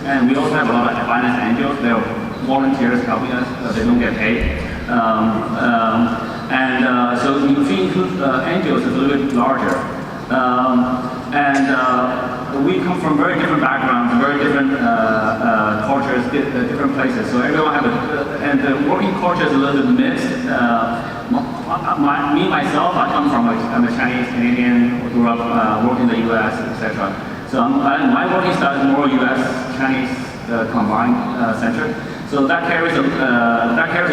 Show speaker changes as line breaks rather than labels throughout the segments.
and we also have a lot of Binance angels. They're volunteers helping us. They don't get paid. So if you include angels, it's a little bit larger. We come from very different backgrounds, very different cultures, different places. So everyone have and the working culture is a little bit mixed. Myself, I come from I'm a Chinese Canadian, grew up working in the U.S., etc. So my working style is more U.S. Chinese combined centric. So that carries a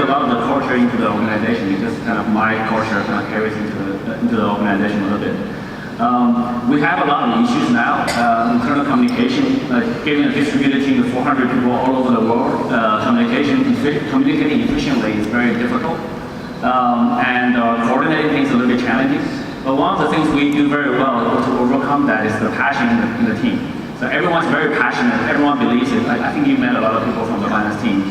lot of the culture into the organization because kind of my culture kind of carries into the organization a little bit. We have a lot of issues now. Internal communication, giving a distributed team of 400 people all over the world, communicating efficiently is very difficult. Coordinating things is a little bit challenging. But one of the things we do very well to overcome that is the passion in the team. So everyone's very passionate. Everyone believes it. I think you met a lot of people from the Binance team.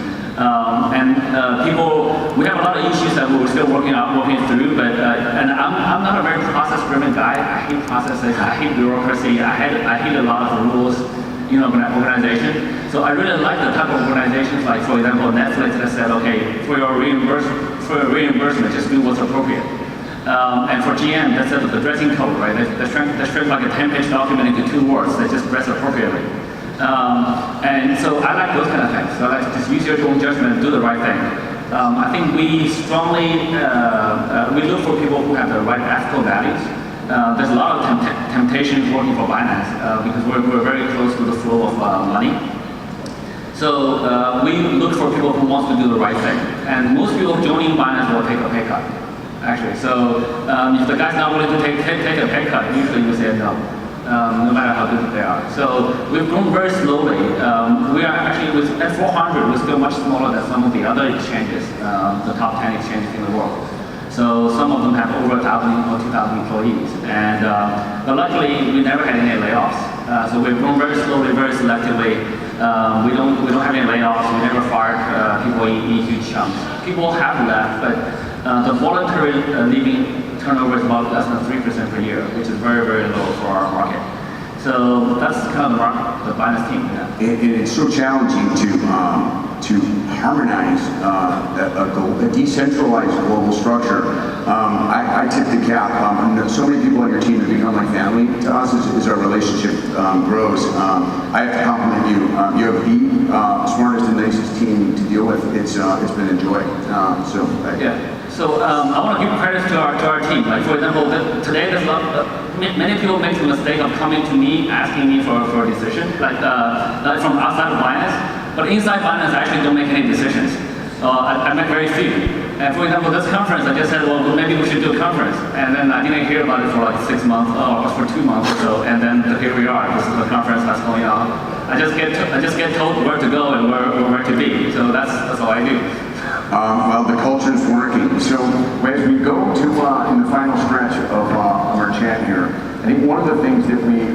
We have a lot of issues that we're still working through, but I'm not a very process-driven guy. I hate processes, I hate bureaucracy, I hate a lot of rules in organization. So I really like the type of organizations like, for example, Netflix that said, okay, for your reimbursement, just do what's appropriate. And for GM, that's the dressing code, right? They shrink like a 10-page document into 2 words. They just dress appropriately. And so I like those kind of things. So I like to just use your own judgment and do the right thing. I think we strongly, we look for people who have the right ethical values. There's a lot of temptations working for Binance because we're very close to the flow of money. So we look for people who want to do the right thing. And most people joining Binance will take a pay cut, actually. So if the guy's not willing to take a pay cut, usually we say no. No matter how good they are. So we've grown very slowly. We are actually, at 400, we're still much smaller than some of the other exchanges, the top 10 exchanges in the world. So some of them have over 1,000 or 2,000 employees. But luckily, we never had any layoffs. So we've grown very slowly, very selectively. We don't have any layoffs. We never fired people in huge chunks. People have left, but the voluntary leaving turnover is about less than 3% per year, which is very, very low for our market. So that's kind of the Binance team. Yeah.
And it's so challenging to harmonize a decentralized global structure. I tip the cap. So many people on your team have become like family to us as our relationship grows. I have to compliment you. You have the smartest and nicest team to deal with. It's been a joy.
Yeah. So I want to give credit to our team. Like for example, today there's many people make the mistake of coming to me asking me for a decision, like from outside of Binance. But inside Binance, I actually don't make any decisions. I make very few. And for example, this conference, I just said, well, maybe we should do a conference. And then I didn't hear about it for like 6 months or for 2 months or so. And then here we are. This is the conference that's going on. I just get told where to go and where to be. So that's all I do.
Well, the culture is working. So as we go to in the final stretch of our chat here, I think one of the things that we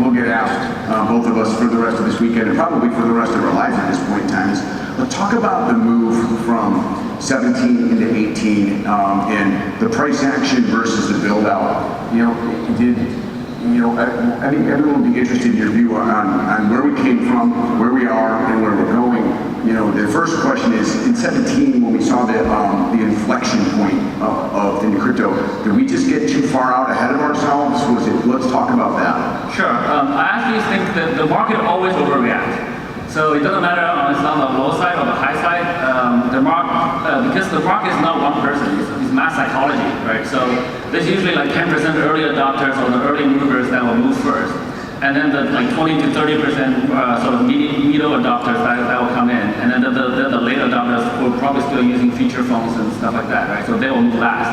will get asked, both of us, for the rest of this weekend and probably for the rest of our lives at this point in time is, let's talk about the move from 17 into 18 and the price action versus the build out. I think everyone will be interested in your view on where we came from, where we are, and where we're going. The first question is, in 17, when we saw the inflection point in crypto, did we just get too far out ahead of ourselves? Let's talk about that.
Sure. I actually think that the market always overreacts. So it doesn't matter if it's on the low side or the high side. Because the market is not one person, it's mass psychology, right? So there's usually like 10% early adopters or the early movers that will move first. And then the 20 to 30% sort of middle adopters that will come in. And then the late adopters who are probably still using feature phones and stuff like that, right? So they will move last.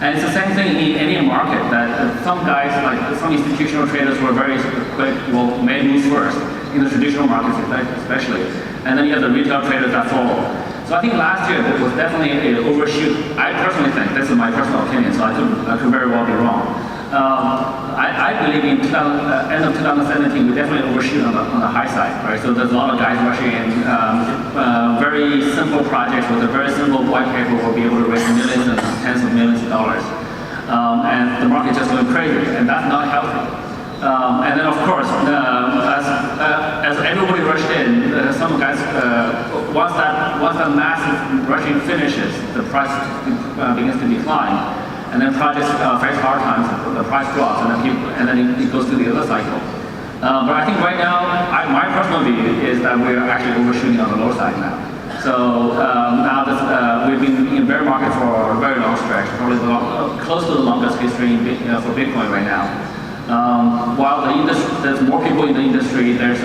And it's the same thing in any market, that some guys, like some institutional traders who are very quick, may move first in the traditional markets especially. And then you have the retail traders that follow. So I think last year there was definitely an overshoot. I personally think, this is my personal opinion, so I could very well be wrong. I believe in end of 2017, we definitely overshoot on the high side, right? So there's a lot of guys rushing in. Very simple projects with a very simple white paper will be able to raise millions and tens of millions of dollars. And the market just went crazy, and that's not healthy. And then of course, as everyone some guys, once that massive rushing finishes, the price begins to decline, and then projects face hard times, the price drops, and then it goes to the other cycle. But I think right now, my personal view is that we're actually overshooting on the low side now. So now we've been in bear market for a very long stretch, probably close to the longest history for Bitcoin right now. While there's more people in the industry, there's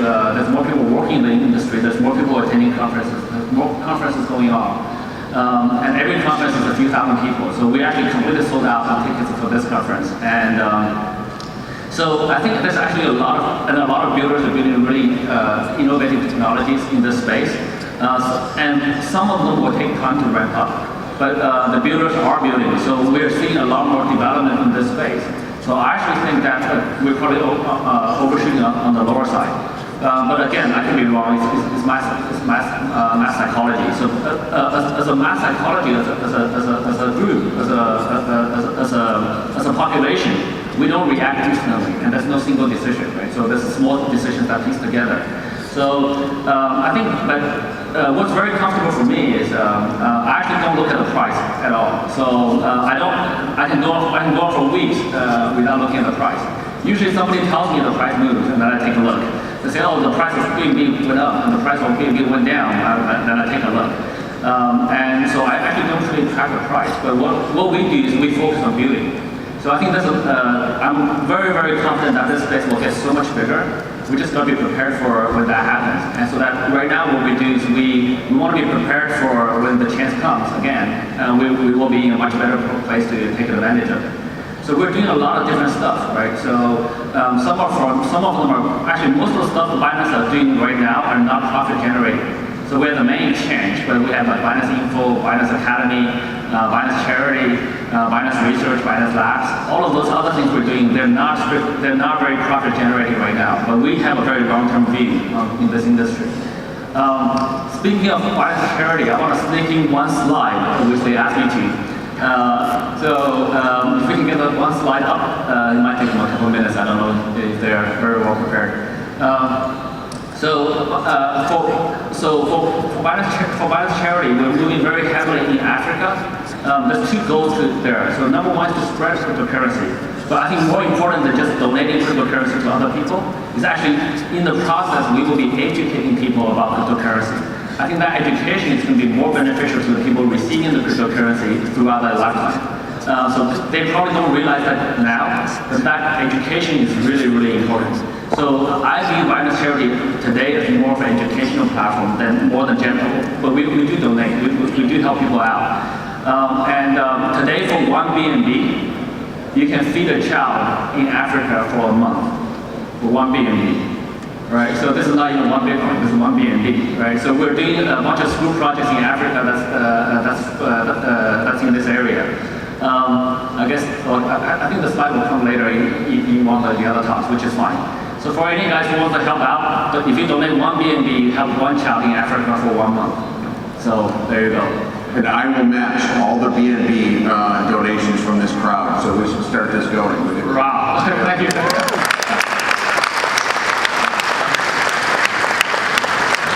more people working in the industry, there's more people attending conferences, there's more conferences going on. And every conference is a few thousand people. So we actually completely sold out on tickets for this conference. And so I think there's actually a lot of builders are building really innovative technologies in this space. And some of them will take time to ramp up, but the builders are building. So we're seeing a lot more development in this space. So I actually think that we're probably overshooting on the lower side. But again, I can be wrong. It's mass psychology. So as a mass psychology, as a group, as a population, we don't react instantly, and there's no single decision, right? So there's small decisions that piece together. So I think, but what's very comfortable for me is I actually don't look at the price at all. So I can go on for weeks without looking at the price. Usually somebody tells me the price moves, and then I take a look. They say, oh, the price of BNB went up, and the price of BNB went down, and then I take a look. And so I actually don't really track the price. But what we do is we focus on building. So I think I'm very, very confident that this space will get so much bigger. We just got to be prepared for when that happens. And so that right now what we do is we want to be prepared for when the chance comes again. We will be in a much better place to take advantage of it. So we're doing a lot of different stuff, right? So some of them are, actually most of the stuff the Binance are doing right now are not profit generating. So we have the main exchange, but we have like Binance Info, Binance Academy, Binance Charity, Binance Research, Binance Labs. All of those other things we're doing, they're not very profit generating right now, but we have a very long-term view in this industry. Speaking of Binance Charity, I want to sneak in one slide, which they asked me to. So if we can get that one slide up, it might take them a couple minutes. I don't know if they're very well prepared. For Binance Charity, we're moving very heavily in Africa. There's two goals there. So number one is to spread cryptocurrency. But I think more important than just donating cryptocurrency to other people is actually in the process we will be educating people about cryptocurrency. I think that education is going to be more beneficial to the people receiving the cryptocurrency throughout their lifetime. So they probably don't realize that now, but that education is really, really important. So I view Binance Charity today as more of an educational platform than more than general. But we do donate, we do help people out. Today for one BNB, you can feed a child in Africa for a month for one BNB. Right, so this is not even one Bitcoin, this is one BNB, right? So we're doing a bunch of school projects in Africa that's in this area. I guess, I think the slide will come later in one of the other talks, which is fine. So for any guys who want to help out, but if you donate one BNB, you help one child in Africa for 1 month. So there you go.
And I will match all the BNB donations from this crowd, so we should start this going.
Wow, thank you.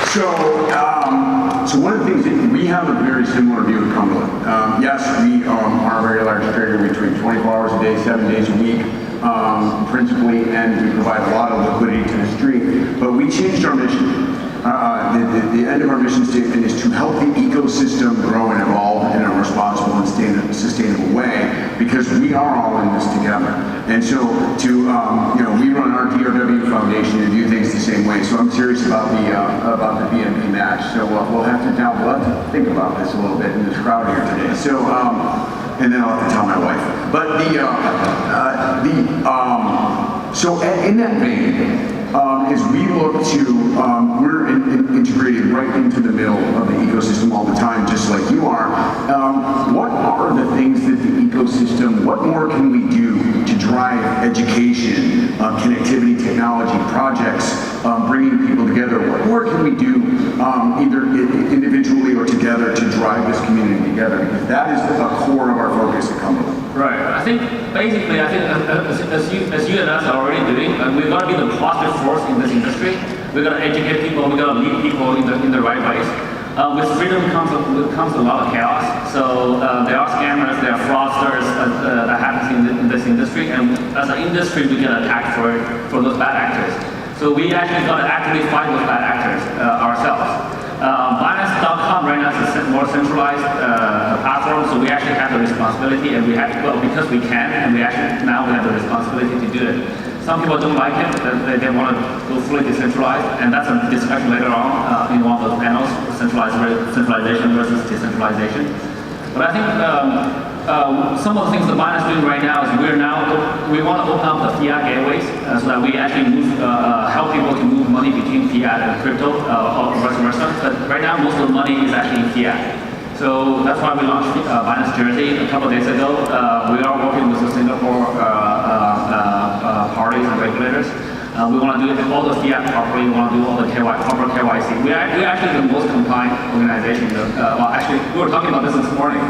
So one of the things that we have a very similar view of Cumberland. Yes, we are a very large trader between 24 hours a day, 7 days a week, principally, and we provide a lot of liquidity to the street. But we changed our mission. The end of our mission statement is to help the ecosystem grow and evolve in a responsible and sustainable way, because we are all in this together. And so we run our DRW Foundation and do things the same way. So I'm serious about the BNB match. So we'll have to think about this a little bit in this crowd here today. So and then I'll have to tell my wife. But so in that vein, as we look to, we're integrated right into the middle of the ecosystem all the time, just like you are. What are the things that the ecosystem, what more can we do to drive education, connectivity, technology, projects, bringing people together? What more can we do, either individually or together, to drive this community together? Because that is the core of our focus at Cumberland.
Right. I think basically, as you and us are already doing, we've got to be the positive force in this industry. We've got to educate people. We've got to lead people in the right ways. With freedom comes a lot of chaos. So there are scammers, there are fraudsters that happens in this industry, and as an industry, we get attacked for those bad actors. So we actually got to actively fight those bad actors ourselves. Binance.com right now is a more centralized platform, so we actually have the responsibility, and we have to, well, because we can, and we actually now we have the responsibility to do it. Some people don't like it; they want to go fully decentralized, and that's a discussion later on in one of those panels: centralization versus decentralization. But I think some of the things that Binance is doing right now is we want to open up the fiat gateways so that we actually help people to move money between fiat and crypto or vice versa. But right now, most of the money is actually in fiat. So that's why we launched Binance Jersey a couple of days ago. We are working with the Singapore parties and regulators. We want to do all the fiat properly. We want to do all the proper KYC. We're actually the most compliant organization. Well, actually, we were talking about this morning.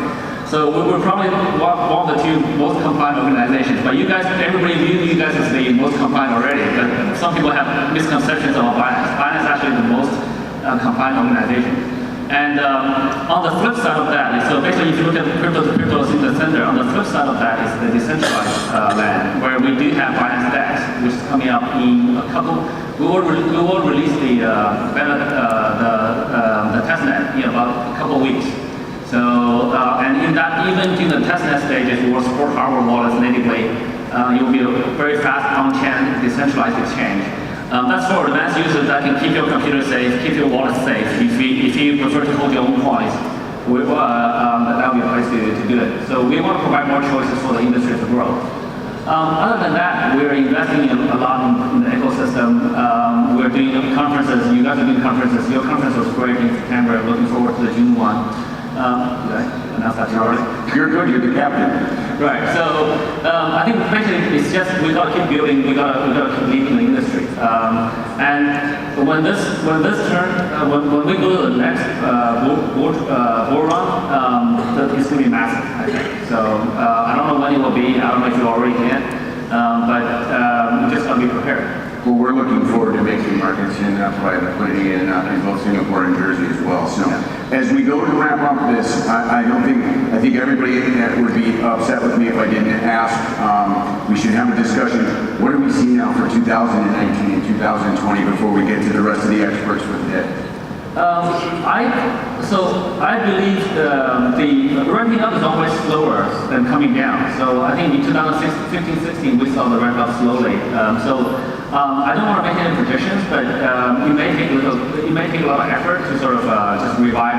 So we're probably one of the two most compliant organizations. But you guys, everybody views you guys as the most compliant already. But some people have misconceptions about Binance. Binance is actually the most compliant organization. And on the flip side of that, so basically if you look at crypto to crypto in the center, on the flip side of that is the decentralized land, where we do have Binance DEX, which is coming up in a couple. We will release the testnet in about a couple of weeks. So and in that, even in the testnet stages, we will support hardware wallets natively. It will be a very fast on-chain decentralized exchange. That's for advanced users that can keep your computer safe, keep your wallet safe. If you prefer to hold your own coins, that will be a place to do it. So we want to provide more choices for the industry to grow. Other than that, we're investing a lot in the ecosystem. We're doing conferences. You guys are doing conferences. Your conference was great in September. Looking forward to the June one. Did I announce that already?
You're good. You're the captain.
Right. So I think basically it's just we got to keep building. We got to keep leading the industry. And when we go to the next bull run, it's going to be massive. I think. So I don't know when it will be. I don't know if you already can. But we just got to be prepared.
Well, we're looking forward to making markets in private liquidity in both Singapore and Jersey as well. So, as we go to wrap up this, I think everybody would be upset with me if I didn't ask. We should have a discussion. What do we see now for 2019 and 2020 before we get to the rest of the experts with it?
I believe the ramping up is always slower than coming down. So I think in 2015-16 we saw the ramp up slowly. I don't want to make any predictions, but it may take a lot of effort to sort of just revive,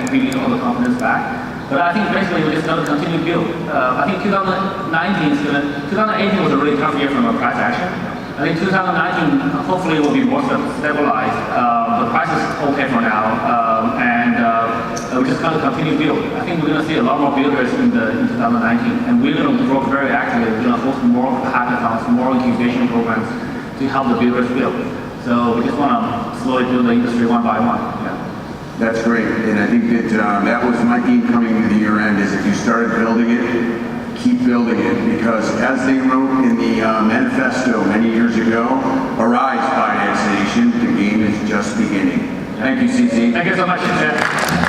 bringing all the confidence back. But I think basically we're just going to continue to build. I think 2018 was a really tough year from a price action. I think 2019 hopefully will be more stabilized. The price is okay for now, and we're just going to continue to build. I think we're going to see a lot more builders in 2019, and we're going to work very actively. We're going to host more hackathons, more incubation programs to help the builders build. So we just want to slowly build the industry one by one. Yeah.
That's great, and I think that that was my theme coming to the year end. Is if you started building it, keep building it, because as they wrote in the manifesto many years ago, arise, Binance Nation, the game is just beginning. Thank you, CZ.
Thank you so much, Jeff.